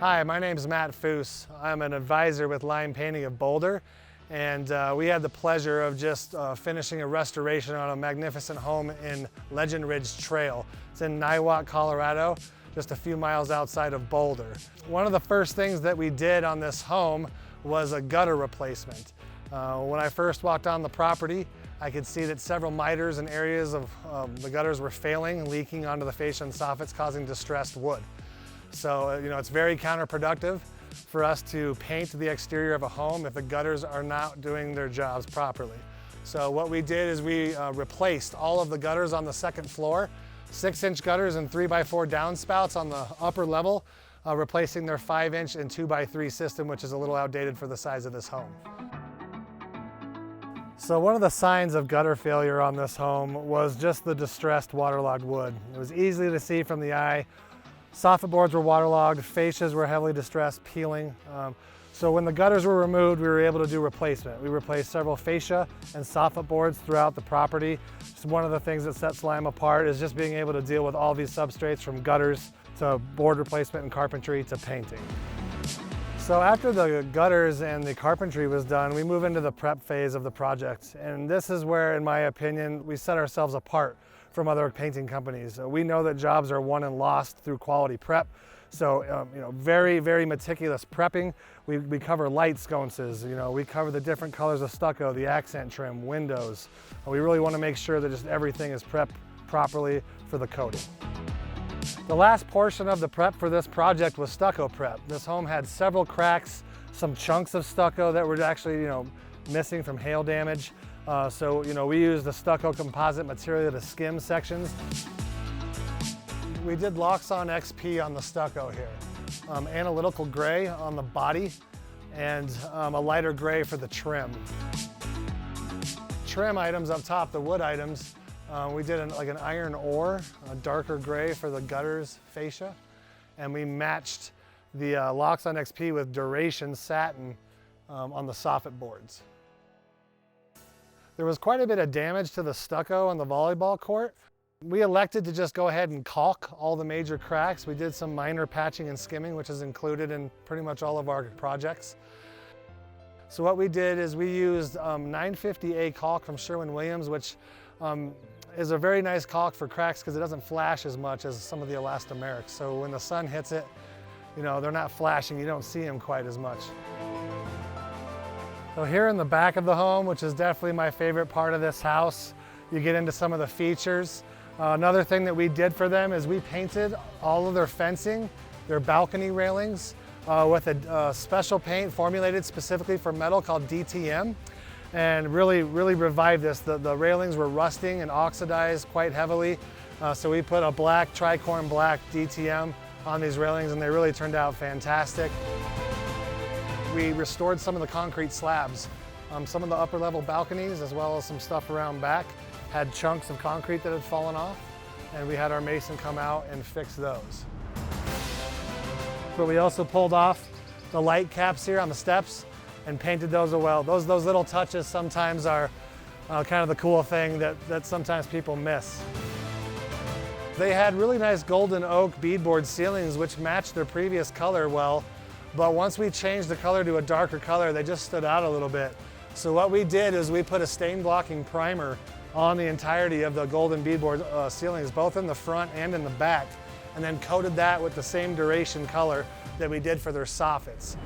Hi, my name is Matt Foose. I'm an advisor with Lime Painting of Boulder, and we had the pleasure of just finishing a restoration on a magnificent home in Legend Ridge Trail. It's in Niwot, Colorado, just a few miles outside of Boulder. One of the first things that we did on this home was a gutter replacement. When I first walked on the property, I could see that several miters and areas of the gutters were failing and leaking onto the fascia and soffits, causing distressed wood. So, it's very counterproductive for us to paint the exterior of a home if the gutters are not doing their jobs properly. So what we did is we replaced all of the gutters on the second floor, 6-inch gutters and 3x4 downspouts on the upper level, replacing their 5-inch and 2x3 system, which is a little outdated for the size of this home. So one of the signs of gutter failure on this home was just the distressed waterlogged wood. It was easy to see from the eye. Soffit boards were waterlogged, fascias were heavily distressed, peeling. So when the gutters were removed, we were able to do replacement. We replaced several fascia and soffit boards throughout the property. Just one of the things that sets Lime apart is just being able to deal with all these substrates, from gutters to board replacement and carpentry to painting. So after the gutters and the carpentry was done, we move into the prep phase of the project. And this is where, in my opinion, we set ourselves apart from other painting companies. We know that jobs are won and lost through quality prep. So, very, very meticulous prepping. We cover light sconces, we cover the different colors of stucco, the accent trim, windows. We really want to make sure that just everything is prepped properly for the coating. The last portion of the prep for this project was stucco prep. This home had several cracks, some chunks of stucco that were actually, missing from hail damage. So we used the stucco composite material to skim sections. We did Loxon XP on the stucco here. Analytical gray on the body and a lighter gray for the trim. Trim items up top, the wood items, we did an iron ore, a darker gray for the gutters fascia, and we matched the Loxon XP with Duration satin on the soffit boards. There was quite a bit of damage to the stucco on the volleyball court. We elected to just go ahead and caulk all the major cracks. We did some minor patching and skimming, which is included in pretty much all of our projects. So what we did is we used 950A caulk from Sherwin-Williams, which is a very nice caulk for cracks because it doesn't flash as much as some of the elastomerics. So when the sun hits it, they're not flashing, you don't see them quite as much. So here in the back of the home, which is definitely my favorite part of this house, you get into some of the features. Another thing that we did for them is we painted all of their fencing, their balcony railings, with a special paint formulated specifically for metal called DTM, and really revived this. The railings were rusting and oxidized quite heavily, so we put a black, tricorn black DTM on these railings, and they really turned out fantastic. We restored some of the concrete slabs. Some of the upper level balconies, as well as some stuff around back, had chunks of concrete that had fallen off, and we had our mason come out and fix those. But we also pulled off the light caps here on the steps and painted those as well. Those little touches sometimes are kind of the cool thing that sometimes people miss. They had really nice golden oak beadboard ceilings, which matched their previous color well. But once we changed the color to a darker color, they just stood out a little bit. So what we did is we put a stain blocking primer on the entirety of the golden beadboard ceilings, both in the front and in the back, and then coated that with the same Duration color that we did for their soffits.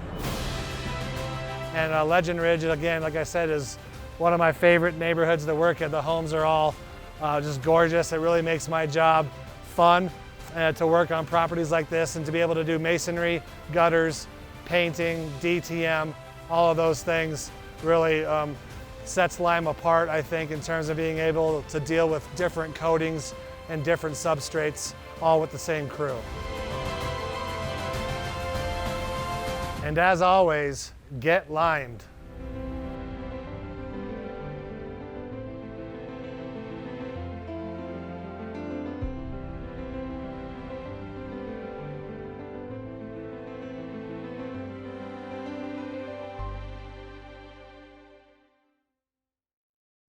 And Legend Ridge, again, like I said, is one of my favorite neighborhoods to work at. The homes are all just gorgeous. It really makes my job fun to work on properties like this, and to be able to do masonry, gutters, painting, DTM, all of those things really sets Lime apart, I think, in terms of being able to deal with different coatings and different substrates, all with the same crew. And as always, get limed.